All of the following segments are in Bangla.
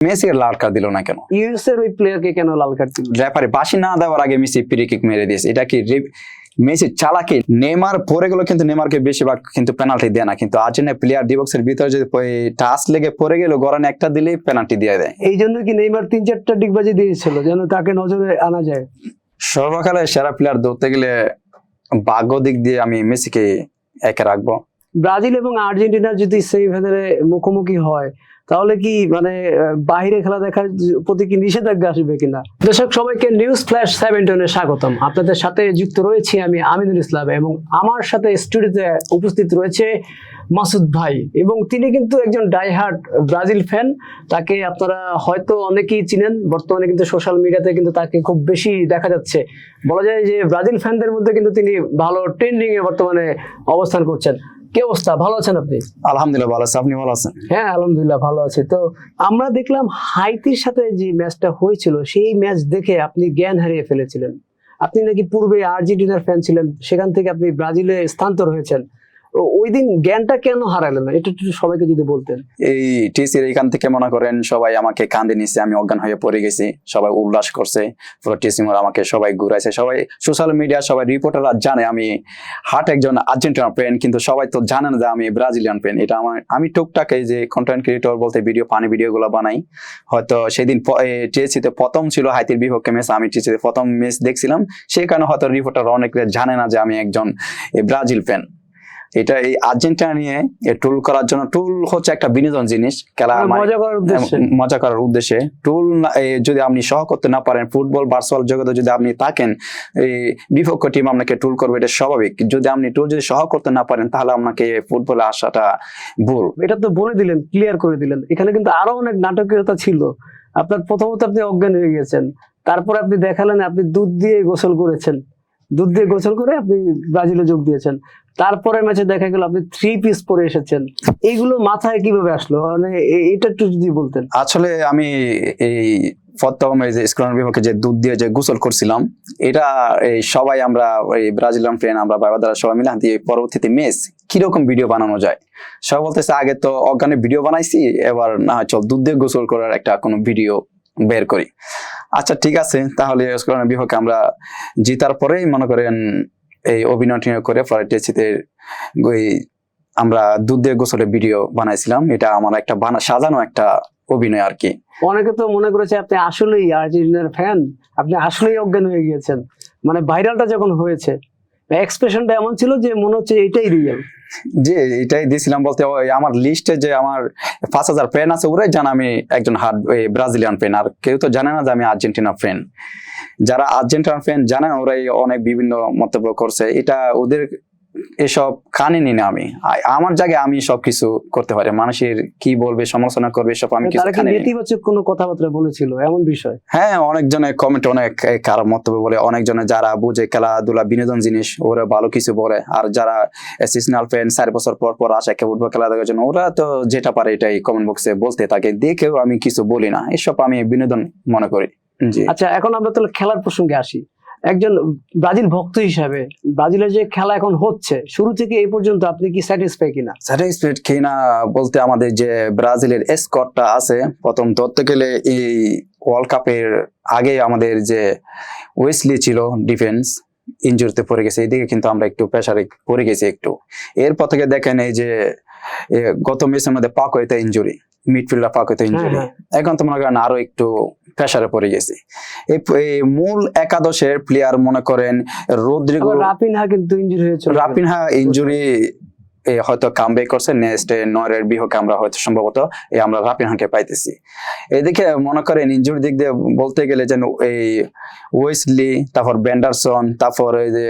মেসির লাল কার্ড দিল না কেন? ইউএস এর ওই প্লেয়ারকে কেন লাল কার্ড দিল? রেফারি বাঁশি না দেওয়ার আগে মেসি ফ্রি কিক মেরে দিয়েছে। এটা কি মেসি চালাকি? নেইমার পরে গেল, কিন্তু নেইমারকে বেশিরভাগ কিন্তু পেনাল্টি দেয় না, কিন্তু আর্জেন্টিনা প্লেয়ার ডিবক্সের ভিতরে যদি টাচ লেগে পড়ে গেল, গরান একটা দিলেই পেনাল্টি দিয়ে দেয়। এই জন্য কি নেইমার 3-4টা ডিগবাজি দিয়েছিল যেন তাকে নজরে আনা যায়? সর্বকালের সেরা প্লেয়ার ধরতে গেলে ভাগ্য দিক দিয়ে আমি মেসিকে একে রাখবো। ব্রাজিল এবং আর্জেন্টিনার যদি সেমিফাইনালে মুখোমুখি হয় তাহলে কি মানে বাইরে খেলা দেখার প্রতি কি নিষেধাজ্ঞা আসবে কিনা? দর্শক সবাইকে নিউজ ফ্ল্যাশ 7 স্বাগতম। আপনাদের সাথে যুক্ত রয়েছি আমি আমিনুল ইসলাম এবং আমার সাথে স্টুডিওতে উপস্থিত রয়েছে মাসুদ ভাই, এবং তিনি কিন্তু একজন ডাইহার্ট ব্রাজিল ফ্যান। তাকে আপনারা হয়তো অনেকেই চিনেন, বর্তমানে কিন্তু সোশ্যাল মিডিয়াতে কিন্তু তাকে খুব বেশি দেখা যাচ্ছে। বলা যায় যে ব্রাজিল ফ্যানদের মধ্যে কিন্তু তিনি ভালো ট্রেন্ডিং এ বর্তমানে অবস্থান করছেন। কি অবস্থা, ভালো আছেন আপনি? আলহামদুলিল্লাহ ভালো আছি, আপনি ভালো আছেন? হ্যাঁ আলহামদুলিল্লাহ ভালো আছি। তো আমরা দেখলাম হাইতির সাথে যে ম্যাচটা হয়েছিল সেই ম্যাচ দেখে আপনি জ্ঞান হারিয়ে ফেলেছিলেন। আপনি নাকি পূর্বে আর্জেন্টিনার ফ্যান ছিলেন, সেখান থেকে আপনি ব্রাজিলে স্থানান্তর হয়েছেন। ওই দিন জ্ঞানটা কেন হারালেন না, এটা একটু সবাইকে যদি বলতেন। এই টিসির এইখান থেকে মনে করেন সবাই আমাকে কান্দে নিচ্ছে, আমি অজ্ঞান হয়ে পড়ে গেছি, সবাই উল্লাস করছে, পুরো টিসি মোড় আমাকে সবাই ঘুরাইছে, সবাই সোশ্যাল মিডিয়া সবাই রিপোর্টাররা জানে আমি হার্ট একজন আর্জেন্টিনা ফ্যান, কিন্তু সবাই তো জানে না যে আমি ব্রাজিলিয়ান ফ্যান। এটা আমি টুকটাক এই যে কন্টেন্ট ক্রিয়েটর বলতে পানি ভিডিও গুলো বানাই। হয়তো সেদিন টিএসিতে প্রথম ছিল হাইতির বিপক্ষে ম্যাচ, আমি টিএসিতে প্রথম ম্যাচ দেখছিলাম, সেই কারণে হয়তো রিপোর্টার অনেকে জানে না যে আমি একজন ব্রাজিল ফ্যান। এটা এই আর্জেন্টিনা নিয়ে টুল করার জন্য, টুল হচ্ছে একটা বিনোদন জিনিস, খেলা মজা করার উদ্দেশ্যে। টুল যদি আপনি সহ করতে না পারেন, ফুটবল ভার্চুয়াল জগতে যদি আপনি থাকেন, এই বিপক্ষ টিম আপনাকে টুল করবে, এটা স্বাভাবিক। যদি আপনি টুল যদি সহ করতে না পারেন তাহলে আপনাকে ফুটবলে আসাটা ভুল। এটা তো বলে দিলেন, ক্লিয়ার করে দিলেন। এখানে কিন্তু আরো অনেক নাটকীয়তা ছিল। আপনার প্রথমত আপনি অজ্ঞান হয়ে গেছেন, তারপর আপনি দেখালেন আপনি দুধ দিয়ে গোসল করেছেন, দুধ দিয়ে গোসল করে আপনি ব্রাজিলে যোগ দিয়েছেন। তারপরে ম্যাচে দেখা গেল আপনি 3 পিস পরে এসেছেন। এইগুলো মাথায় কিভাবে আসলো, মানে এটা একটু যদি বলতেন। আসলে আমি এই প্রথম এই যে স্কোয়ার বিভাগে যে দুধ দিয়ে যে গোসল করছিলাম, এটা এই সবাই আমরা এই ব্রাজিলিয়ান ফ্রেন্ড আমরা বাবাদারা সবাই মিলে দিয়ে পরবর্তীতে মেস কিরকম ভিডিও বানানো যায় সবাই বলতেছে, আগে তো অজ্ঞানে ভিডিও বানাইছি, এবার না চল দুধ দিয়ে গোসল করার একটা কোনো ভিডিও বের করি। আচ্ছা ঠিক আছে, তাহলে স্কোয়ার বিভাগে আমরা জিতার পরেই মনে করেন এই অভিনয় করে পরে টেসিতে আমরা দুধ দিয়ে গোসলের ভিডিও বানাইছিলাম। এটা আমার একটা সাজানো একটা অভিনয় আর কি। অনেকে তো মনে করেছে আপনি আসলেই আর্জেন্টিনার ফ্যান, আপনি আসলেই অজ্ঞান হয়ে গিয়েছেন। মানে ভাইরালটা যখন হয়েছে এক্সপ্রেশনটা এমন ছিল যে মনে হচ্ছে এটাই রিয়েল। যে এটাই দিয়েছিলাম বলতে, আমার লিস্টে যে আমার 5000 ফ্যান আছে ওরাই জানে আমি একজন ব্রাজিলিয়ান ফ্যান, আর কেউ তো জানে না যে আমি আর্জেন্টিনা ফ্যান। যারা আর্জেন্টিনা ফ্যান জানেন ওরাই অনেক বিভিন্ন মন্তব্য করছে, এটা ওদের এসব কানে নি না। আমি আমার জায়গায় আমি সবকিছু করতে পারি, মানুষের কি বলবে সমালোচনা করবে সব আমি কিছু কানে নি। নেতিবাচক কোনো কথাবার্তা বলেছিল এমন বিষয়? হ্যাঁ, অনেকজনের কমেন্ট অনেক খারাপ মন্তব্য বলে, অনেকজনে যারা বুঝে খেলাধুলা বিনোদন জিনিস ওরা ভালো কিছু বলে, আর যারা সিজনাল ফ্যান 4 বছর পর পর আসে ফুটবল খেলা দেখার জন্য ওরা তো যেটা পারে এটাই কমেন্ট বক্সে বলতে থাকে, দেখেও আমি কিছু বলি না, এসব আমি বিনোদন মনে করি। জি আচ্ছা, এখন আমরা তাহলে খেলার প্রসঙ্গে আসি। একজন ব্রাজিল ভক্ত হিসাবে ব্রাজিলের যে খেলা এখন হচ্ছে শুরু থেকে এই পর্যন্ত আপনি কি স্যাটিসফাই কিনা? স্যাটিসফাইড কিনা বলতে, আমাদের যে ব্রাজিলের স্কোয়াডটা আছে, প্রথম ধরতে গেলে এই ওয়ার্ল্ড কাপের আগে আমাদের যে ওয়েসলি ছিল ডিফেন্স ইনজুরিতে পড়ে গেছে, এইদিকে কিন্তু আমরা একটু প্রেসারে পড়ে গেছি একটু। এরপর থেকে দেখেন এই যে গত ম্যাচের মধ্যে পাকোয়েতে ইনজুরি, মিডফিল্ডার পাকোয়েতে ইনজুরি, এখন তো মনে করেন আরো একটু প্রেসারে পড়ে গেছে। এই মূল একাদশের প্লেয়ার মনে করেন রদ্রিগো, রাফিনহা কিন্তু ইনজুরি হয়েছে, রাফিনহা ইনজুরি হয়তো কামব্যাক করছে, নেক্সট নয়রের বিপক্ষে আমরা হয়তো সম্ভবত আমরা রাফিনহাকে পাইতেছি। এদিকে মনে করেন ইনজুরি দিক দিয়ে বলতে গেলে যেন এই ওয়েসলি, তারপর বেন্ডারসন, তারপর এই যে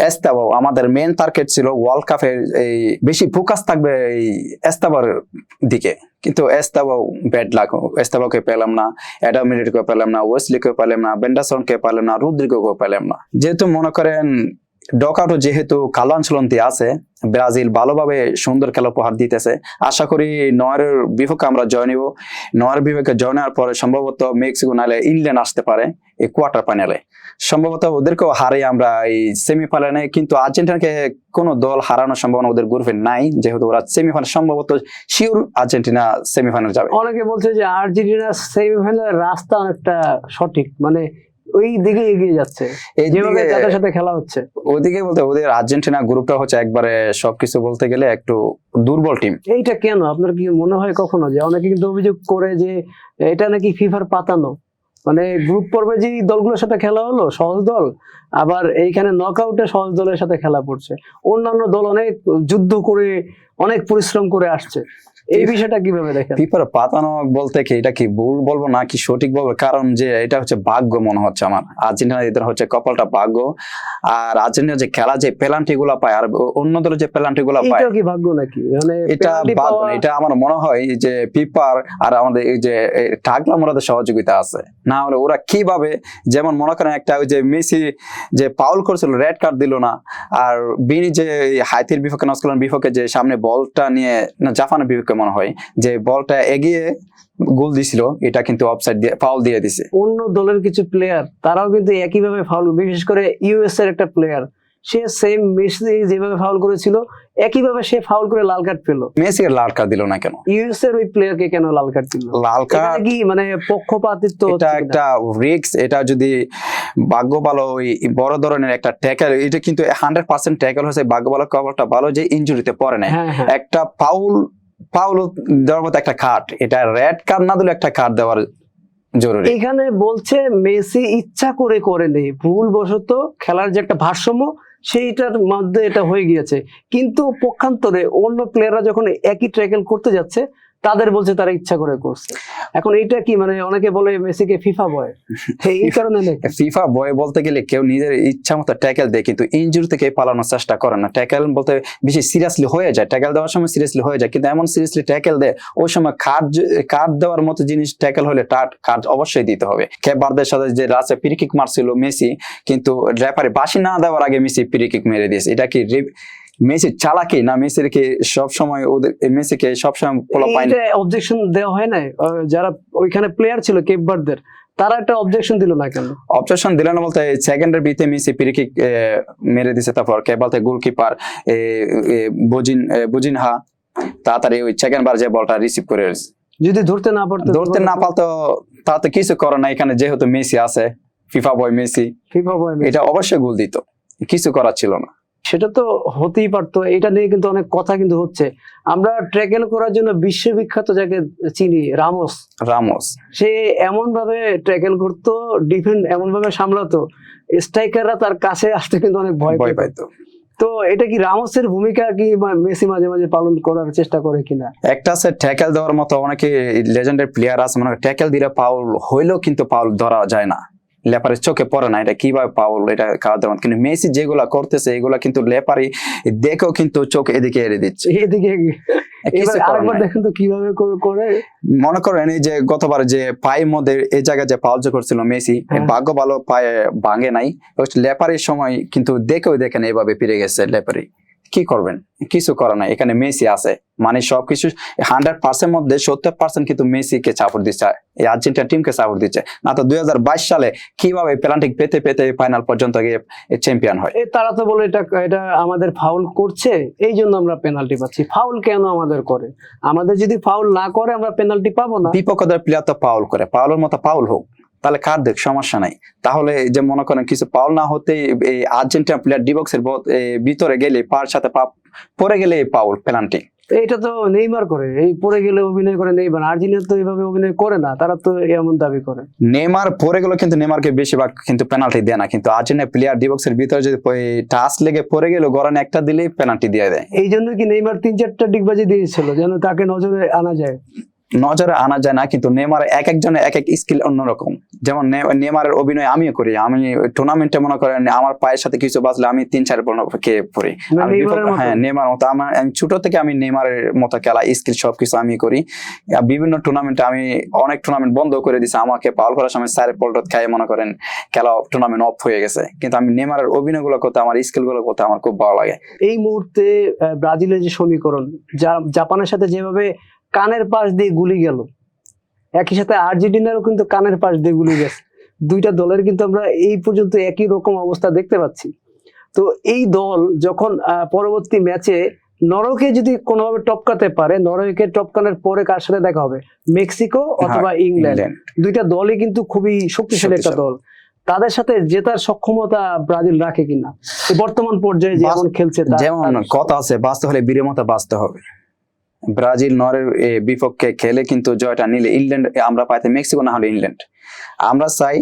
এস্তাবো, আমাদের মেন টার্গেট ছিল ওয়ার্ল্ড কাপের এই বেশি ফোকাস থাকবে এই এস্তাবার দিকে, কিন্তু এস্তাবো ব্যাড লাক, এস্তাবোকে পেলাম না, অ্যাডাম মিলিটকে পেলাম না, ওয়েসলিকে পেলাম না, বেন্ডারসনকে পেলাম না, রদ্রিগোকে পেলাম না। যেহেতু মনে করেন ডকআউটও যেহেতু কালো আঞ্চলন্তি আছে, ব্রাজিল ভালোভাবে সুন্দর খেলা উপহার দিতেছে। আশা করি নয়ের বিপক্ষে আমরা জয় নিব। নয়ের বিপক্ষে জয় নেওয়ার পরে সম্ভবত মেক্সিকো নাহলে ইংল্যান্ড আসতে পারে এই কোয়ার্টার ফাইনালে। সম্ভবত ওদেরকেও হারিয়ে আমরা এই সেমিফাইনালে, কিন্তু আর্জেন্টিনাকে কোনো দল হারানোর সম্ভাবনা ওদের গ্রুপে নাই, যেহেতু ওরা সেমিফাইনাল সম্ভবত শিওর আর্জেন্টিনা সেমিফাইনাল যাবে। অনেকে বলছে যে আর্জেন্টিনা সেমিফাইনালের রাস্তা অনেকটা সঠিক, মানে ওই দিকে এগিয়ে যাচ্ছে যেভাবে তাদের সাথে খেলা হচ্ছে। ওদিকে বলতে ওদের আর্জেন্টিনা গ্রুপটা হচ্ছে একবারে সবকিছু বলতে গেলে একটু দুর্বল টিম। এইটা কেন আপনার কি মনে হয় কখনো, যে অনেকে কিন্তু অভিযোগ করে যে এটা নাকি ফিফার পাতানো, মানে গ্রুপ পর্বে যে দলগুলোর সাথে খেলা হলো সহজ দল, আবার এইখানে নকআউটে সহজ দলের সাথে খেলা পড়ছে। অন্যান্য দল অনেক যুদ্ধ করে অনেক পরিশ্রম করে আসছে, এই বিষয়টা কিভাবে দেখেন? ফিফার পাতানো বলতে কি এটা কি ভুল বলবো না কি সঠিক বলবো, কারণ যে এটা হচ্ছে ভাগ্য মনে হচ্ছে আমার। আর্জেন্টিনা এদের হচ্ছে কপালটা ভাগ্য, আর আর্জেন্টিনা যে খেলা যে পেনাল্টি গুলা পায় আর অন্য দলের যে পেনাল্টি গুলা পায়, এটা কি ভাগ্য নাকি? মানে এটা penalty ভাগ্য পাওয়া- না। এটা আমার মনে হয় যে ফিফার আর আমাদের এই যে টাকলা মোরাদের সহযোগিতা আছে, না হলে ওরা কিভাবে, যেমন মনে করেন একটা ওই যে মেসি যে পাউল করেছিল রেড কার্ড দিল না, আর বিনি যে হাইতির বিপক্ষে নস্কলার বিপক্ষে যে সামনে বলটা নিয়ে, না জাপানের বিপক্ষে মনে হয় যে বলটা এগিয়ে গোল দিছিল, এটা কিন্তু অফসাইড দিয়ে ফাউল দিয়ে দিছে। অন্য দলের কিছু প্লেয়ার তারাও কিন্তু একইভাবে ফাউল, বিশেষ করে ইউএস এর একটা প্লেয়ার, সে সেম মেসি যেভাবে ফাউল করেছিল একইভাবে সে ফাউল করে লাল কার্ড পেল। মেসিকে লাল কার্ড দিল না কেন? ইউএস এর ওই প্লেয়ারকে কেন লাল কার্ড দিল? লাল কার্ড এখানে কি মানে পক্ষপাতিত্ব এটা হচ্ছে কিনা? একটা রিস্ক। এটা যদি ভাগ্য ভালো ওই বড় ধরনের একটা ট্যাকেল, এটা কিন্তু 100% ট্যাকেল হয়েছে, ভাগ্য ভালো কভারটা ভালো যে ইনজুরিতে পড়ে নাই। হ্যাঁ, হ্যাঁ। একটা ফাউল দেওয়ার মতো একটা কার্ড, এটা রেড কার্ড না দিলে একটা কার্ড দেওয়ার জরুরি। এখানে বলছে মেসি ইচ্ছা করে করেনি, ভুলবশত খেলার যে একটা ভারসাম্য সেইটার মধ্যে এটা হয়ে গিয়েছে। কিন্তু পক্ষান্তরে অন্য প্লেয়াররা যখন একই ট্যাকেল করতে যাচ্ছে তাদের বলছে তারা ইচ্ছা করে করছে। এখন এটা কি মানে অনেকে বলে মেসিকে ফিফা বয়, এই কারণে নাকি? ফিফা বয় বলতে গেলে কেউ নিজের ইচ্ছা মতো ট্যাকেল দেয়, কিন্তু ইনজুরি থেকে পালানোর চেষ্টা করে না। ট্যাকেল বলতে বেশি সিরিয়াসলি হয়ে যায়, ট্যাকেল দেওয়ার সময় সিরিয়াসলি হয়ে যায়, কিন্তু এমন সিরিয়াসলি ট্যাকেল দেয় ওই সময় কার্ড দেওয়ার মতো জিনিস ট্যাকেল হলে কার্ড অবশ্যই দিতে হবে। কেবারদের সাথে যে রাস্তা ফ্রি কিক মারছিল মেসি, কিন্তু রেফারি বাঁশি না দেওয়ার আগে মেসি ফ্রি কিক মেরে দিয়েছে। এটা কি মেসি চালাকি না মেসির কি সবসময় ওদের মেসিকে সবসময় অবজেকশন দেওয়া হয় না? যারা ওইখানে প্লেয়ার ছিল কেপভার্দের, তারা একটা অবজেকশন দিল না কেন? অবজেকশন দিল না বলতে সেকেন্ডের বিতে মেসি ফ্রি কিক মেরে দিয়েছে, তারপর কেবলতে গোলকিপার বুজিনহা তাড়াতাড়ি ওই সেকেন্ড বার যে বলটা রিসিভ করে যদি ধরতে না পারতো তাতে কিছু করে না। এখানে যেহেতু মেসি আছে, ফিফা বয় মেসি, ফিফা বয় এটা অবশ্যই গোল দিত, কিছু করার ছিল না। সেটা তো হতেই পারতো। এটা নিয়ে কিন্তু অনেক কথা কিন্তু হচ্ছে। আমরা ট্র্যাকেল করার জন্য বিশ্ববিখ্যাত যাকে চিনি, রামোস, সে এমন ভাবে ট্র্যাকেল করতো, ডিফেন্ড এমন ভাবে সামলাতো, স্ট্রাইকাররা তার কাছে আসতে কিন্তু অনেক ভয় পাইতো। তো এটা কি রামোসের ভূমিকা কি মেসি মাঝে মাঝে পালন করার চেষ্টা করে কিনা? একটা আছে ট্যাকেল দেওয়ার মতো, অনেকে লেজেন্ডারি প্লেয়ার আছে মানে ট্যাকেল দিলে পাউল হইলেও কিন্তু পাউল ধরা যায় না, লেপারের চোখে পড়ে না এটা কিভাবে পাউল, এটা কার দেওয়া। কিন্তু মেসি যেগুলা করতেছে এগুলা কিন্তু লেপারি দেখেও কিন্তু চোখ এদিকে এড়ে দিচ্ছে, এদিকে। আরেকবার দেখেন তো কিভাবে করে। মনে করেন এই যে গতবার যে পায়ের মধ্যে এই জায়গায় যে পাউল করছিল মেসি, ভাগ্য ভালো পায়ে ভাঙে নাই, লেপারির সময় কিন্তু দেখেও দেখেন এইভাবে ফিরে গেছে লেপারি। কি করবেন? কিছু করে না। এখানে মেসি আছে মানে সবকিছু 100% মধ্যে 70% কিন্তু মেসিকে সাপোর্ট দিচ্ছে, এই আর্জেন্টিনা টিমকে সাপোর্ট দিচ্ছে। না তো 2022 সালে কিভাবে পেনাল্টি পেতে পেতে ফাইনাল পর্যন্ত গিয়ে চ্যাম্পিয়ন হয়। তারা তো বলে এটা আমাদের ফাউল করছে এই জন্য আমরা পেনাল্টি পাচ্ছি। ফাউল কেন আমাদের করে? আমাদের যদি ফাউল না করে আমরা পেনাল্টি পাবো না। বিপক্ষের প্লেয়ার তো ফাউল করে, ফাউলের মতো ফাউল হোক, তাহলে কার দেখ সমস্যা নাই। তাহলে যে মনে করেন কিছু পাউল না হতে এই আর্জেন্টিনা প্লেয়ার ডিবক্সের ভিতরে গেলে পার সাথে পরে গেলে পাউল পেনাল্টি। এটা তো নেইমার করে, এই পরে গেলে অভিনয় করে নেইমার। আর্জেন্টিনা তো এইভাবে অভিনয় করে না, তারা তো এমন দাবি করে। নেইমার পরে গেল কিন্তু নেইমারকে বেশিরভাগ কিন্তু পেনাল্টি দেয় না, কিন্তু আর্জেন্টিনা প্লেয়ার ডিবক্সের ভিতরে যদি টাচ লেগে পরে গেল গড়ানে একটা দিলেই পেনাল্টি দিয়ে দেয়। এই জন্য কি নেইমার 3-4টা ডিগবাজি দিয়েছিল যেন তাকে নজরে আনা যায়। নজরে আনা যায় না, কিন্তু নেইমার এক একজনের এক এক স্কিল অন্যরকম। যেমন নেইমারের অভিনয় আমিও করি, আমি টুর্নামেন্টে মনে করেন আমার পায়ের সাথে কিছু বাজলে আমি 3-4 বল খেয়ে পড়ি। হ্যাঁ, নেইমার মতো আমি ছোট থেকে আমি নেইমারের মতো খেলা স্কিল সবকিছু আমি করি। বিভিন্ন টুর্নামেন্টে আমি অনেক টুর্নামেন্ট বন্ধ করে দিছি, আমাকে পাউল করার সময় স্যারের পল্টত খাইয়ে মনে করেন খেলা টুর্নামেন্ট অফ হয়ে গেছে, কিন্তু আমি নেইমারের অভিনয়গুলো করতে, আমার স্কিলগুলো করতে আমার খুব ভালো লাগে। এই মুহূর্তে ব্রাজিলের যে সমীকরণ, জাপানের সাথে যেভাবে কানের পাশ দিয়ে গুলি গেল, একই সাথে আর্জেন্টিনারও কিন্তু কানের পাশ দিয়ে গুলি গেছে। দুইটা দলের কিন্তু আমরা এই পর্যন্ত একই রকম অবস্থা দেখতে পাচ্ছি। তো এই দল যখন পরবর্তী ম্যাচে নরওয়েকে যদি কোনোভাবে টপকাতে পারে, নরওয়েকে টপকানোর পরে কার সাথে দেখা হবে? মেক্সিকো অথবা ইংল্যান্ড। দুইটা দলই কিন্তু খুবই শক্তিশালী একটা দল। তাদের সাথে জেতার সক্ষমতা ব্রাজিল রাখে কিনা বর্তমান পর্যায়ে যেমন খেলছে? যেমন কথা আছে, বাঁচতে হলে বীরের মতো বাঁচতে হবে। ব্রাজিল নরওয়ের বিপক্ষে খেলে কিন্তু জয়টা নিলে ইংল্যান্ড আমরা পাইতে, মেক্সিকো না হলে ইংল্যান্ড। আমরা চাই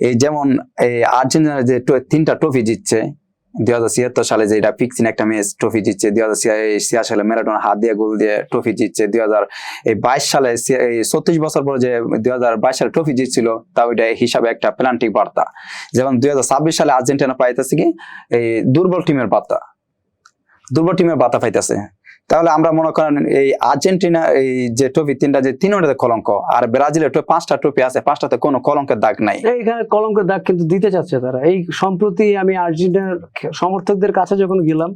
এই যেমন আর্জেন্টিনা যে 3টা ট্রফি জিতছে, 2076 সালে যেটা ফিক্সিং একটা ম্যাচ ট্রফি জিতছে, 2086 সালে ম্যারাডোনা হাত দিয়ে গোল দিয়ে ট্রফি জিতছে, 2022 সালে 36 বছর পরে যে 2022 সালে ট্রফি জিতছিল, তাও এটা হিসাবে একটা প্ল্যান্টিক বার্তা। যেমন 2026 সালে আর্জেন্টিনা পাইতেছে কি এই দুর্বল টিমের বার্তা পাইতেছে। তাহলে আমরা মনে করেন এই আর্জেন্টিনা এই যে ট্রফি 3টা যে 3টাতে কলঙ্ক, আর ব্রাজিলের 5টা ট্রফি আছে, 5টাতে কোনো কলঙ্কের দাগ নাই। এইখানে কলঙ্কের দাগ কিন্তু দিতে চাচ্ছে তারা। এই সম্প্রতি আমি আর্জেন্টিনার সমর্থকদের কাছে যখন গেলাম,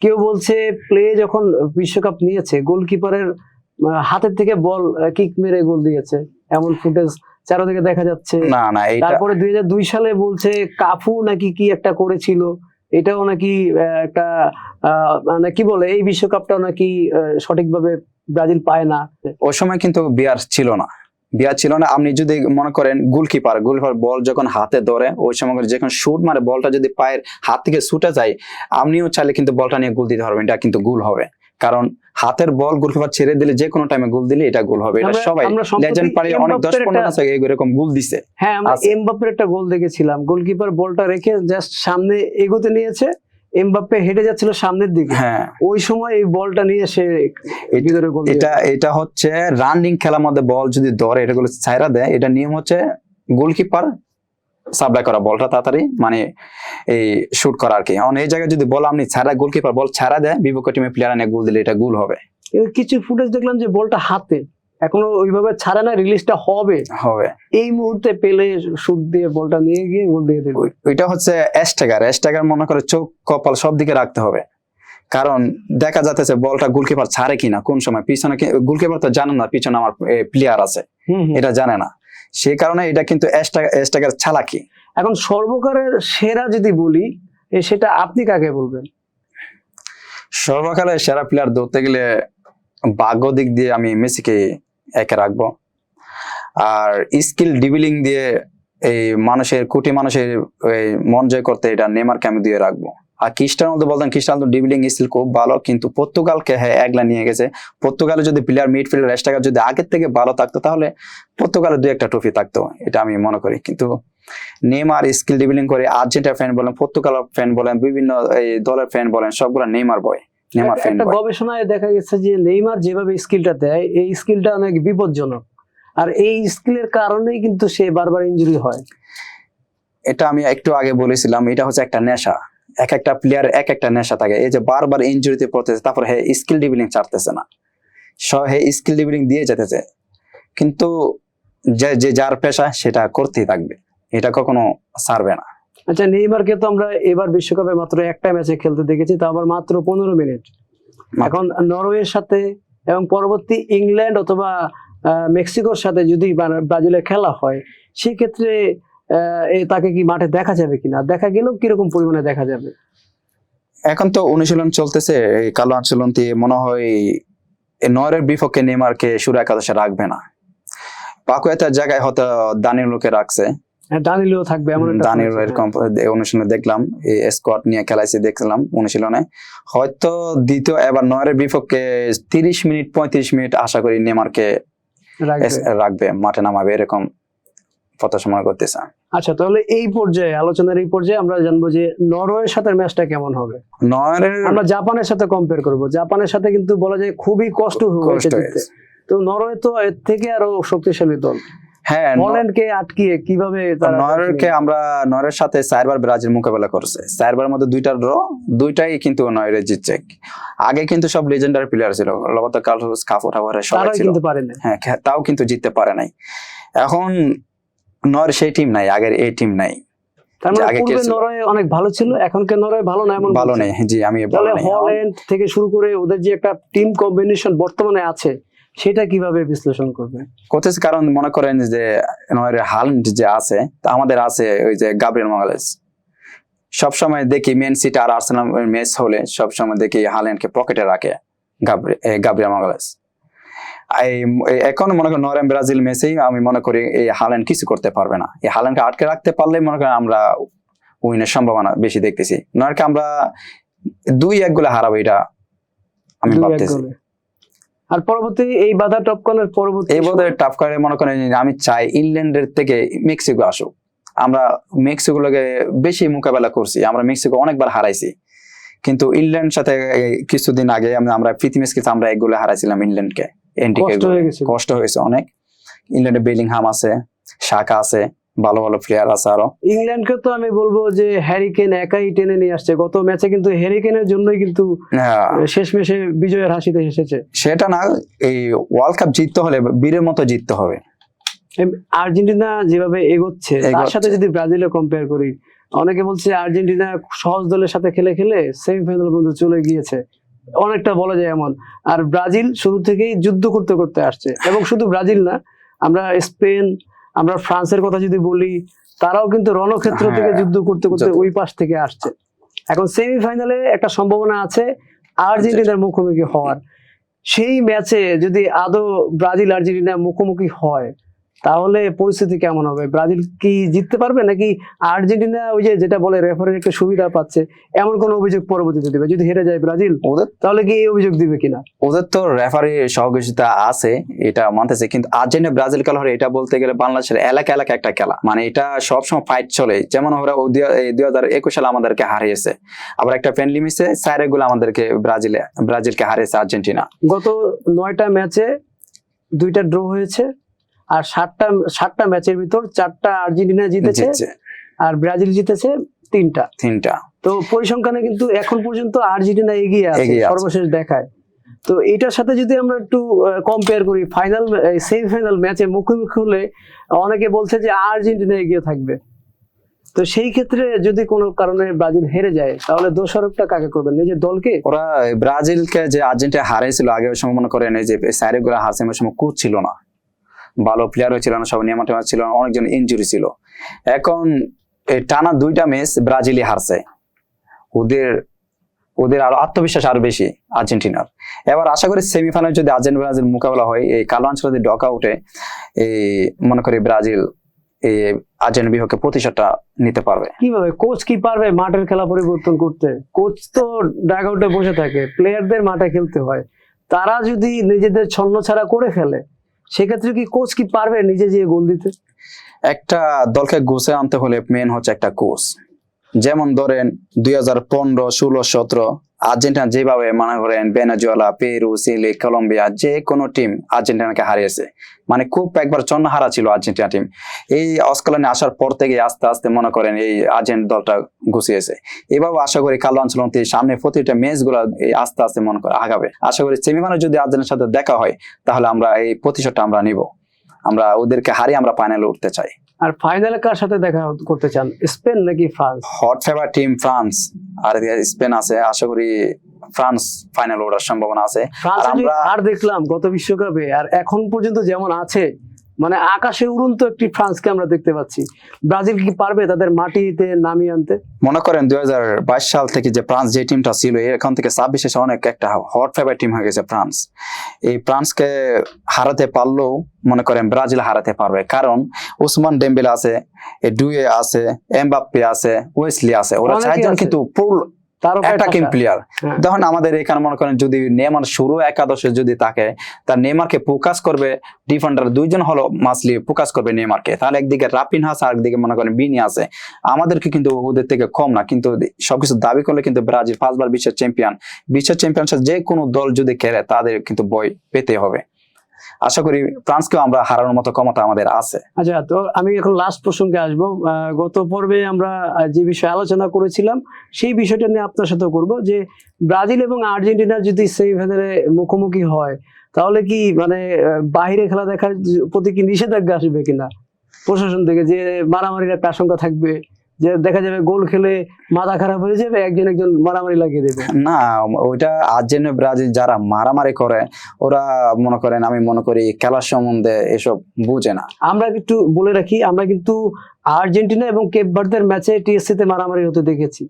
কেউ বলছে প্লে যখন বিশ্বকাপ নিয়েছে গোলকিপারের হাতের থেকে বল কিক মেরে গোল দিয়েছে, এমন ফুটেজ চারদিকে দেখা যাচ্ছে। না তারপরে 2002 সালে বলছে কাফু নাকি কি একটা করেছিল, এটাও নাকি একটা মানে কি বলে, এই বিশ্বকাপটাও নাকি সঠিকভাবে ব্রাজিল পায় না। ওই সময় কিন্তু বিয়ার ছিল না। আপনি যদি মনে করেন গোলকিপার বল যখন হাতে ধরে, ওই সময় যখন শুট মারে, বলটা যদি পায়ের হাত থেকে ছুটে যায়, আপনিও চাইলে কিন্তু বলটা নিয়ে গোল দিতে পারবেন, এটা কিন্তু গোল হবে। কারণ হাতের বল গোলকিপার ছেড়ে দিলে যে কোনো টাইমে গোল দিলে এটা গোল হবে। এটা সবাই লেজেন্ড পারে অনেক 10-15 আছে এরকম গোল দিছে। হ্যাঁ, আমরা এমবাপ্পের একটা গোল দেখেছিলাম, গোলকিপার বলটা রেখে জাস্ট সামনে এগোতে নিয়েছে, এমবাপ্পে হেঁটে যাচ্ছিল সামনের দিকে, হ্যাঁ ওই সময় এই বলটা নিয়ে সে ভিতরে গোল। এটা হচ্ছে রানিং খেলার মধ্যে বল যদি ধরে এটা গুলো ছাইরা দেয়, এটা নিয়ম হচ্ছে গোলকিপার সাপ্লাই করা বলটা তাড়াতাড়ি মানে এই শুট করা আর কি। এই জায়গায় যদি বল আপনি ছাড়া, গোলকিপার বল ছাড়া দেয়, বিপক্ষ টিমে প্লেয়ার এনে গোল দিলে এটা গোল হবে। কিছু ফুটেজ দেখলাম যে বলটা হাতে এখনো ওইভাবে ছাড়া না, রিলিজটা হবে এই মুহূর্তে পেলে শুট দিয়ে বলটা নিয়ে গিয়ে গোল দিয়ে দেবে। ওইটা হচ্ছে স্ট্রাইকার মনে করে চোখ কপাল সব দিকে রাখতে হবে, কারণ দেখা যাচ্ছে বলটা গোলকিপার ছাড়ে কিনা, কোন সময় পিছনে গোলকিপার তো জানে না পিছনে আমার প্লেয়ার আছে, এটা জানে না, সেই কারণে এটা কিন্তু স্ট্রাইকার চালাকি। এখন সর্বকালের সেরা যদি বলি, সেটা আপনি কাকে বলবেন? সর্বকালের সেরা প্লেয়ার ধরতে গেলে ভাগ্য দিক দিয়ে আমি মেসিকে একে রাখবো, আর স্কিল ডিবিলিং দিয়ে এই কোটি মানুষের মন জয় করতে এটা নেইমারকে আমি দিয়ে রাখবো। আর ক্রিস্টিয়ানো রোনালদো বলতেন, ক্রিস্টিয়ানো রোনালদো ডিবিলিং স্কিল খুব ভালো, কিন্তু পর্তুগালকে একলা নিয়ে গেছে। পর্তুগালে যদি প্লেয়ার মিডফিল্ডার স্ট্রাইকার যদি আগের থেকে ভালো থাকতো, তাহলে পর্তুগালে 2-1টা ট্রফি থাকতো, এটা আমি মনে করি। কিন্তু নেইমার স্কিল ডিবিলিং করে, আর্জেন্টিনা ফ্যান বলেন, পর্তুগাল ফ্যান বলেন, বিভিন্ন এই দলের ফ্যান বলেন, সবগুলা নেইমার বয়। একটা গবেষণায় দেখা গেছে যে নেইমার যেভাবে স্কিলটা দেয়, এই স্কিলটা অনেক বিপজ্জনক, আর এই স্কিলের কারণেই কিন্তু সে বারবার ইনজুরি হয়। এটা আমি একটু আগে বলেছিলাম, এটা হচ্ছে একটা নেশা, এক একটা প্লেয়ার এক একটা নেশা থাকে। এই যে বারবার ইনজুরিতে পড়তেছে, তারপর স্কিল ডিবিলিং ছাড়তেছে না, স্কিল ডিবিলিং দিয়ে যেতেছে, কিন্তু যে যার পেশা সেটা করতেই থাকবে, এটা কখনো ছাড়বে না। আচ্ছা, নেইমারকে তো আমরা এবার বিশ্বকাপে মাত্র একটা ম্যাচে খেলতে দেখেছি, তা আবার মাত্র 15 মিনিট। এখন নরওয়ের সাথে এবং পরবর্তী ইংল্যান্ড অথবা মেক্সিকোর সাথে যদি ব্রাজিলের খেলা হয়, সেক্ষেত্রে তাকে কি মাঠে দেখা যাবে কিনা, দেখা গেলেও কিরকম পরিমাণে দেখা যাবে? এখন তো অনুশীলন চলতেছে, এই কালো অনুশীলন দিয়ে মনে হয় নরওয়ের বিপক্ষে নেইমারকে শুরু একাদশে রাখবে না, পাকুয়েতার জায়গায় হয়তো দানিলোকে রাখছে। দানিলো থাকবে এমন একটা দানিলো এরকম অনুশীলনে দেখলাম, এই স্কোয়াড নিয়ে খেলাইছে দেখলাম অনুশীলনে, হয়তো দ্বিতীয় এবার নরওয়ের বিপক্ষে 30 মিনিট 35 মিনিট আশা করি নেইমারকে রাখবে, মাঠে নামাবে, এরকম প্রত্যাশা করতেছে। আচ্ছা, তাহলে এই পর্যায়ে আলোচনার এই পর্যায়ে আমরা জানবো যে নরওয়ের সাথে ম্যাচটা কেমন হবে। নরওয়ের আমরা জাপানের সাথে কম্পেয়ার করব। জাপানের সাথে কিন্তু বলা যায় খুবই কষ্ট হয়েছে, তো নরওয়ে তো এর থেকে আরো শক্তিশালী দল। হ্যাঁ, হল্যান্ডকে আটকিয়ে কিভাবে তারা নরওয়ের সাথে 4বার ব্রাজিল মোকাবেলা করছে, 4বার মধ্যে 2টা ড্র, 2টাই কিন্তু নরওয়ে জিতছে। আগে কিন্তু সব লেজেন্ডারি প্লেয়ার ছিল, রবার্তো কার্লোস, কাফু টাওয়ারে সবাই তারা ছিল, কিন্তু পারে না। হ্যাঁ তাও কিন্তু জিততে পারে নাই। এখন নরওয়ের সেই টিম নাই, আগের এই টিম নাই। তার মানে আগে কে পূর্বে ছিল? নরওয়ে অনেক ভালো ছিল, এখনকার নরওয়ে ভালো না এমন ভালো বলছেন? নেই, জি আমি তাহলে ভালো নেই। হল্যান্ড থেকে শুরু করে ওদের যে একটা টিম কম্বিনেশন বর্তমানে আছে সেটা কিভাবে বিশ্লেষণ করবে? করতেছে কারণ মনে করেন যে নরওয়ের হাল্যান্ড যে আছে, তা আমাদের আছে ওই যে গাব্রিয়েল মাগালেস। সবসময় দেখি ম্যান সিটি আর আর্সেনাল ম্যাচ হলে সবসময় দেখি হাল্যান্ডকে পকেটে রাখে গাব্রিয়েল মাগালেস। এখন মনে করেন নরওয়ে ব্রাজিল ম্যাচেই আমি মনে করি এই হাল্যান্ড কিছু করতে পারবে না। এই হাল্যান্ডকে আটকে রাখতে পারলে মনে করেন আমরা উইনের সম্ভাবনা বেশি দেখতেছি। নরওয়েকে আমরা 2-1 গোলে হারাবো, এটা আমি 2-1 ভাবতেছি। গোলে। আর পরবর্তী এই বাধা টপকানোর পরবর্তী এই বোধহয় টাফ করে মনে করেন যে আমি চাই ইংল্যান্ডের থেকে মেক্সিকো আসুক। আমরা মেক্সিকোকে বেশি মোকাবেলা করছি, আমরা মেক্সিকো অনেকবার হারাইছি, কিন্তু ইংল্যান্ড সাথে কিছুদিন আগে আমরা প্রীতি ম্যাচ কিন্তু আমরা 1 গোলে হারাইছিলাম ইংল্যান্ডকে। কষ্ট হয়ে গেছে। কষ্ট হয়েছে অনেক। ইংল্যান্ডে বেলিংহাম আছে, শাকা আছে, ভালো ভালো প্লেয়ার আছে আরো। ইংল্যান্ডকে তো আমি বলবো যে হ্যারি কেন একাই টেনে নিয়ে আসছে গত ম্যাচে, কিন্তু হ্যারি কেনের জন্যই কিন্তু হ্যাঁ, শেষমেশে বিজয়ের হাসিতে এসেছে। সেটা না, এই ওয়ার্ল্ড কাপ জিততে হলে বীরের মতো জিততে হবে। আর্জেন্টিনা যেভাবে এগোচ্ছে তার সাথে যদি ব্রাজিলে কম্পেয়ার করি, অনেকে বলছে আর্জেন্টিনা সহজ দলের সাথে খেলে খেলে সেমিফাইনাল পর্যন্ত চলে গিয়েছে, অনেকটা বলা যায় এমন। আর ব্রাজিল শুরু থেকেই যুদ্ধ করতে করতে আসছে, এবং শুধু ব্রাজিল না, আমরা স্পেন, আমরা ফ্রান্সের কথা যদি বলি, তারাও কিন্তু রণক্ষেত্র থেকে যুদ্ধ করতে করতে ওই পাশ থেকে আসছে। এখন সেমিফাইনালে একটা সম্ভাবনা আছে আর্জেন্টিনার মুখোমুখি হওয়ার। সেই ম্যাচে যদি আদৌ ব্রাজিল আর্জেন্টিনা মুখোমুখি হয় তাহলে পরিস্থিতি কেমন হবে? ব্রাজিল কি জিততে পারবে, নাকি আর্জেন্টিনা ওই যে যেটা বলে রেফারির একটা সুবিধা পাচ্ছে, এমন কোন অভিযোগ পরবর্তীতে দিবে? যদি হেরে যায় ব্রাজিল তাহলে কি এই অভিযোগ দিবে কিনা? ওদের তো রেফারি সহযোগিতা আছে, এটা মানতেছে, কিন্তু আর্জেন্টিনা ব্রাজিল খেলা হলে এটা বলতে গেলে বাংলাদেশের এলাকা এলাকা একটা খেলা, মানে এটা সবসময় ফাইট চলে। যেমন ওরা 2021 সালে আমাদেরকে হারিয়েছে, আবার একটা ফ্রেন্ডলি ম্যাচে 4 গোলে আমাদেরকে ব্রাজিলকে হারিয়েছে আর্জেন্টিনা। গত 9টা ম্যাচে 2টা ড্র হয়েছে, আর 7টা ম্যাচের ভিতর 4টা আর্জেন্টিনা জিতেছে আর ব্রাজিল জিতেছে 3টা। তো পরিসংখ্যানে কিন্তু এখন পর্যন্ত আর্জেন্টিনা এগিয়ে আছে সর্বশেষ দেখায়। তো এটার সাথে যদি আমরা একটু কম্পেয়ার করি, সেমিফাইনাল ম্যাচে মুখোমুখি হলে অনেকে বলছে যে আর্জেন্টিনা এগিয়ে থাকবে। তো সেই ক্ষেত্রে যদি কোনো কারণে ব্রাজিল হেরে যায় তাহলে দোষারোপটা কাকে করবেন? নিজের দলকে? ওরা ব্রাজিলকে যে আর্জেন্টিনা হারাইছিল আগে, ওই সময় মনে করেন এই যে 4 গোলে হারছে, ওই সময় কোচ ছিল না, ভালো প্লেয়ারও ছিল না, সব নিয়ম ছিল না, অনেকজন ইনজুরি ছিল। এখন এই টানা 2টা ম্যাচ ব্রাজিলই হারছে, ওদের আরো আত্মবিশ্বাস আরো বেশি আর্জেন্টিনার। এবার আশা করি সেমিফাইনালে যদি আর্জেন্টিনা ব্রাজিল মোকাবেলা হয়, এই কার্লো আনচেলত্তি ডক আউটে এই মনে করি ব্রাজিল এই আর্জেন্টিনার বিপক্ষে প্রতিশোধটা নিতে পারবে। কিভাবে? কোচ কি পারবে মাঠের খেলা পরিবর্তন করতে? কোচ তো ডাগ আউটে বসে থাকে, প্লেয়ারদের মাঠে খেলতে হয়। তারা যদি নিজেদের ছন্ন ছাড়া করে ফেলে সেক্ষেত্রে কি কোচ কি পারবে নিজে যেয়ে গোল দিতে? একটা দলকে গুছে আনতে হলে মেন হচ্ছে একটা কোচ। যেমন ধরেন 2015, 16, 17 আর্জেন্টিনা যেভাবে মনে করেন ভেনেজুয়েলা, পেরু, চিলি, কলম্বিয়া যে কোনো টিম আর্জেন্টিনাকে হারিয়েছে, মানে খুব একবার চন্নাহারা ছিল আর্জেন্টিনা টিম। এই অস্কালনে আসার পর থেকে আস্তে আস্তে মনে করেন এই আর্জেন্টিনা দলটা গুছিয়েছে। এভাবে আশা করি কার্লো আনচেলত্তি সামনে প্রতিটা ম্যাচ গুলা আস্তে আস্তে মনে করে আগাবে। আশা করি সেমিফাইনালে যদি আর্জেন্টিনার সাথে দেখা হয় তাহলে আমরা এই প্রতিশোধটা আমরা নিব, আমরা ওদেরকে হারিয়ে আমরা ফাইনালে উঠতে চাই। আর ফাইনালে কার সাথে দেখা করতে চান, স্পেন নাকি France? Hot favour team France আর স্পেন আছে, আশা করি ফ্রান্স ফাইনাল ওঠার সম্ভাবনা আছে। আর দেখলাম গত বিশ্বকাপে, আর এখন পর্যন্ত যেমন আছে, মানে আকাশে উড়ন্ত একটি ফ্রান্সকে আমরা দেখতে পাচ্ছি। ব্রাজিল কি পারবে তাদের মাটিতে নামিয়ে আনতে? মনে করেন 2022 সাল থেকে যে ফ্রান্স যে টিমটা ছিল, এখন থেকে 26 অনেক একটা হট ফেভার টিম হয়ে গেছে ফ্রান্স। এই ফ্রান্সকে হারাতে পারলেও মনে করেন ব্রাজিল হারাতে পারবে, কারণ ওসমান ডেম্বেলে আছে, ডুয়ে আছে, এমবাপ্পে আছে, ওয়েসলি আছে, ওরা 4 জন কিন্তু অ্যাটাকিং প্লেয়ার। দেখুন আমাদের এখানে মনে করেন যদি নেইমার শুরু একাদশে যদি থাকে, তার নেইমারকে ফোকাস করবে ডিফেন্ডার 2 জন হলো মাসলি ফোকাস করবে নেইমারকে, তাহলে একদিকে রাফিনহা আর একদিকে মনে করেন বিনি আছে। আমাদেরকে কিন্তু ওদের থেকে কম না, কিন্তু সবকিছু দাবি করলে কিন্তু ব্রাজিল 5 বার বিশ্বের চ্যাম্পিয়নশিপ যে কোনো দল যদি খেলে তাদের কিন্তু বই পেতে হবে। আশা করি ফ্রান্সকেও আমরা হারানোর মতো ক্ষমতা আমাদের আছে। আচ্ছা, তো আমি এখন লাস্ট প্রসঙ্গে আসবো। গত পর্বে আমরা যে বিষয়ে আলোচনা করেছিলাম সেই বিষয়টা নিয়ে আপনার সাথে করব, যে ব্রাজিল এবং আর্জেন্টিনা যদি সেমিফাইনালে মুখোমুখি হয় তাহলে কি মানে বাইরে খেলা দেখার প্রতি কি নিষেধাজ্ঞা আসবে কিনা প্রশাসন থেকে, যে মারামারির একটা আশঙ্কা থাকবে, যে দেখা যাবে গোল খেলে মাথা খারাপ হয়ে যাবে, একজন মারামারি লাগিয়ে দেবে? না, ওইটা আর্জেন্টিনা ব্রাজিল যারা মারামারি করে ওরা মনে করেন, আমি মনে করি খেলার সম্বন্ধে এসব বুঝে না। আমরা একটু বলে রাখি, আমরা কিন্তু আর্জেন্টিনা এবং কেপ ভার্দের ম্যাচে টিএসসি তে মারামারি হতে দেখেছি,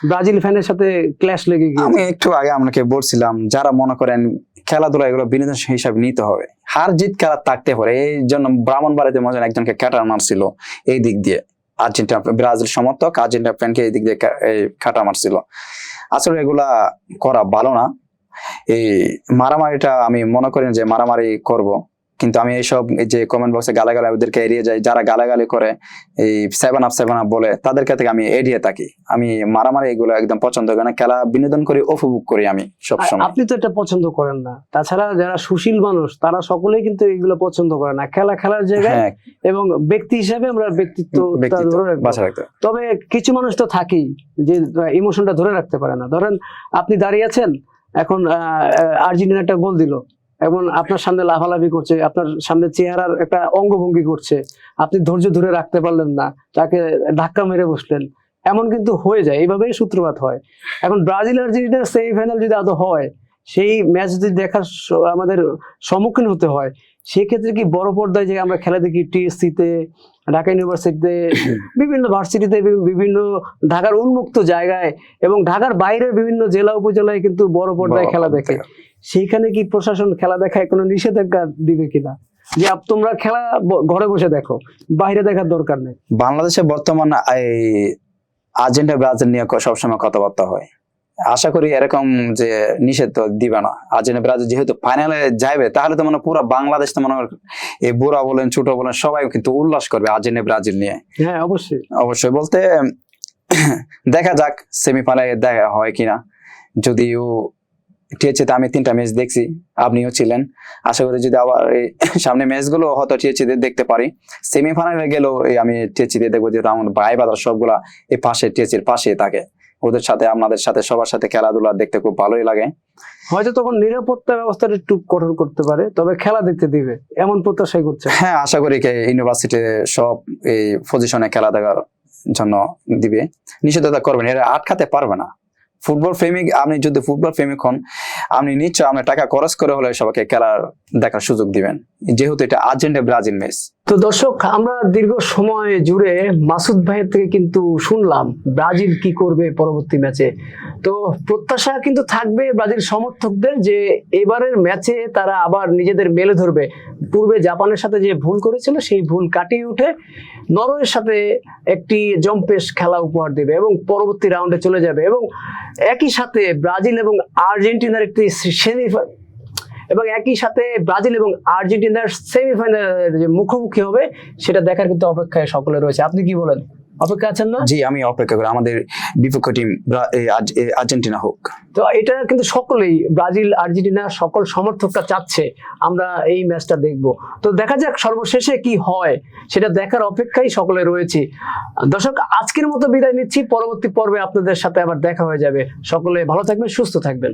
ব্রাজিল ফ্যানের সাথে ক্ল্যাশ লেগে গিয়ে। আমি একটু আগে আপনাকে বলছিলাম, যারা মনে করেন খেলাধুলা এগুলো বিনোদন হিসাবে নিতে হবে, হার জিত খেলা থাকতে পারে। এই জন্য ব্রাহ্মণবাড়িতে মনে হয় একজনকে ক্যাটার মারছিল এই দিক দিয়ে, আর্জেন্টিনা ব্রাজিল সমর্থক আর্জেন্টিনা ফ্যানকে এই দিক দিয়ে কাটা মারছিল। আসলে এগুলা করা ভালো না। এই মারামারিটা আমি মনে করি যে মারামারি করব, কিন্তু আমি এইসব এই যে কমেন্ট বক্সে গালাগালি ওদেরকে এড়িয়ে যাই। যারা গালাগালি করে এই 7 আপ বলে তাদেরকে থেকে আমি এড়িয়ে থাকি। আমি মারামারি এগুলো একদম পছন্দ করি না। খেলা বিনোদন করি, উপভোগ করি আমি সবসময়। আপনি তো এটা পছন্দ করেন না, তাছাড়া যারা সুশীল মানুষ তারা সকলেই কিন্তু এগুলো পছন্দ করে না। খেলা খেলার জায়গায় হ্যাঁ, এবং ব্যক্তি হিসেবে আমরা ব্যক্তিত্ব ধরে রাখবো। বাঁচা রাখতে হবে। তবে কিছু মানুষ তো থাকেই যে ইমোশনটা ধরে রাখতে পারে না। ধরেন আপনি দাঁড়িয়ে আছেন, এখন আর্জেন্টিনা একটা গোল দিল, এবং আপনার সামনে লাফালাফি করছে, আপনার সামনে চেহারার একটা অঙ্গভঙ্গি করছে, আপনি ধৈর্য ধরে রাখতে পারলেন না, তাকে ধাক্কা মেরে বসলেন, এমন কিন্তু হয়ে যায়। এইভাবেই সূত্রপাত হয়। এখন ব্রাজিল আর্জেন্টিনার সেমিফাইনাল যদি আদৌ হয়, সেই ম্যাচ যদি দেখার আমাদের সম্মুখীন হতে হয়, সেক্ষেত্রে কি বড় পর্দায় যে আমরা খেলা দেখি টিএসসি তে, ঢাকা ইউনিভার্সিটিতে, বিভিন্ন ভার্সিটিতে, বিভিন্ন ঢাকার উন্মুক্ত জায়গায় এবং ঢাকার বাইরের বিভিন্ন জেলা উপজেলায় কিন্তু বড় পর্দায় খেলা দেখে, সেইখানে কি প্রশাসন খেলা দেখায় কোনো নিষেধাজ্ঞা দিবে কিনা, যে তোমরা খেলা ঘরে বসে দেখো, বাইরে দেখার দরকার নেই? বাংলাদেশে বর্তমান এই আর্জেন্টিনা ব্রাজিল নিয়ে সবসময় কথাবার্তা হয়। আশা করি এরকম যে নিষেধ তো দিবে না। আর্জেন্টিনা ব্রাজিল যেহেতু ফাইনালে যাবে, তাহলে তো মানে পুরো বাংলাদেশ তো মনে এই বুড়া বলেন ছোট বলেন সবাই কিন্তু উল্লাস করবে আর্জেন্টিনা ব্রাজিল নিয়ে। হ্যাঁ, অবশ্যই অবশ্যই বলতে দেখা যাক সেমিফাইনালে দেখা হয় কিনা। যদিও টিএসসিতে আমি 3টা ম্যাচ দেখছি, আপনিও ছিলেন। আশা করি যদি আবার এই সামনে ম্যাচগুলো হয়তো টিএসসিতে দেখতে পারি। সেমিফাইনালে গেলেও আমি টিএসসিতে দেখবো, যেহেতু আমার ভাই বাদার সবগুলা এই পাশে টিএসসির পাশে থাকে। ওদের সাথে আপনাদের সাথে সবার সাথে খেলাধুলা দেখতে খুব ভালোই লাগে। হয়তো তখন নিরাপত্তা ব্যবস্থাটা একটু কঠোর করতে পারে, তবে খেলা দেখতে দিবে এমন প্রত্যাশাই করছে। হ্যাঁ, আশা করি ইউনিভার্সিটি সব এই পজিশনে খেলা দেখার জন্য দিবে, নিষেধাজ্ঞা করবেন, এরা আটকাতে পারবে না। ফুটবল প্রেমিক, আপনি যদি ফুটবল প্রেমিক হন, আপনি নিশ্চয় আপনার টাকা খরচ করে হলে সবাইকে খেলার দেখার সুযোগ দিবেন, যেহেতু এটা আর্জেন্টিনা ব্রাজিল ম্যাচ। তো দর্শক, আমরা দীর্ঘ সময় জুড়ে মাসুদ ভাইয়ের থেকে কিন্তু শুনলাম ব্রাজিল কি করবে পরবর্তী ম্যাচে। তো প্রত্যাশা কিন্তু থাকবে ব্রাজিল সমর্থকদের যে এবারের ম্যাচে তারা আবার নিজেদের মেলে ধরবে। পূর্বে জাপানের সাথে যে ভুল করেছিল সেই ভুল কাটিয়ে উঠে নরওয়ের সাথে একটি জম্পেশ খেলা উপহার দেবে এবং পরবর্তী রাউন্ডে চলে যাবে, এবং একই সাথে ব্রাজিল এবং আর্জেন্টিনার একটি সেমিফাইনালের যে মুখোমুখি হবে সেটা দেখার কিন্তু অপেক্ষায় সকলে রয়েছে। আপনি কি বলেন, অপেক্ষা আছেন না? জি, আমি অপেক্ষা করি আমাদের বিপক্ষ টিম আর্জেন্টিনা হোক। তো এটা কিন্তু সকলেই, ব্রাজিল আর্জেন্টিনা সকল সমর্থকরা চাচ্ছে আমরা এই ম্যাচটা দেখব। তো দেখা যাক সর্বশেষে কি হয়, সেটা দেখার অপেক্ষায় সকলে রয়েছে। দর্শক, আজকের মতো বিদায় নিচ্ছি, পরবর্তী পর্বে আপনাদের সাথে আবার দেখা হয়ে যাবে। সকলে ভালো থাকবেন, সুস্থ থাকবেন।